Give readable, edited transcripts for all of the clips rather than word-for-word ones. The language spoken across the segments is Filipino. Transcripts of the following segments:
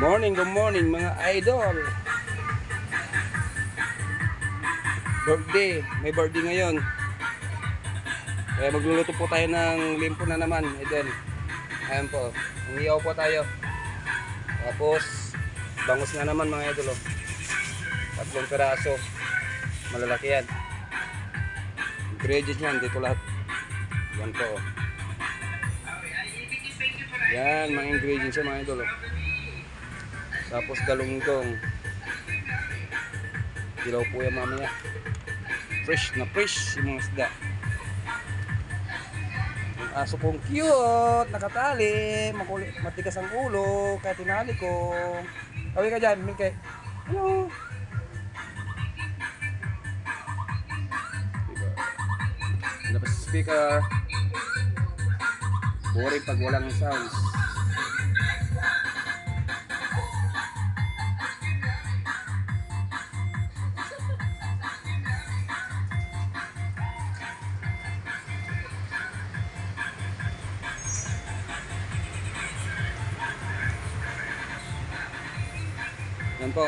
Good morning mga idol. May birthday ngayon. Kaya magluluto po tayo ng limpo na naman, idol. Ayan po, umiyaw po tayo. Tapos, bangus nga naman mga idol. 3 peraso. Malalaki yan. Ingredients yan, dito lahat. Yan po. Yan, mga ingredients yan mga idol. Tapos galunggong. Dilaw po yan mamaya. Fresh na fresh yung mga isda. Yung aso kong cute, nakatali, makulit, matigas ang ulo, kaya tinali ko. Kawin ka dyan, Milke. Hello. Diba? Labas sa speaker. Boring pag walang sounds. Yan po,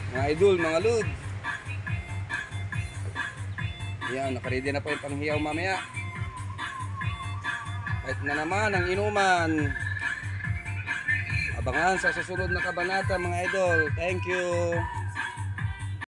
mga idol, mga lud. Yan, nakaready na po yung panghiyaw mamaya. Kahit na naman ang inuman. Abangan sa susunod na kabanata mga idol. Thank you.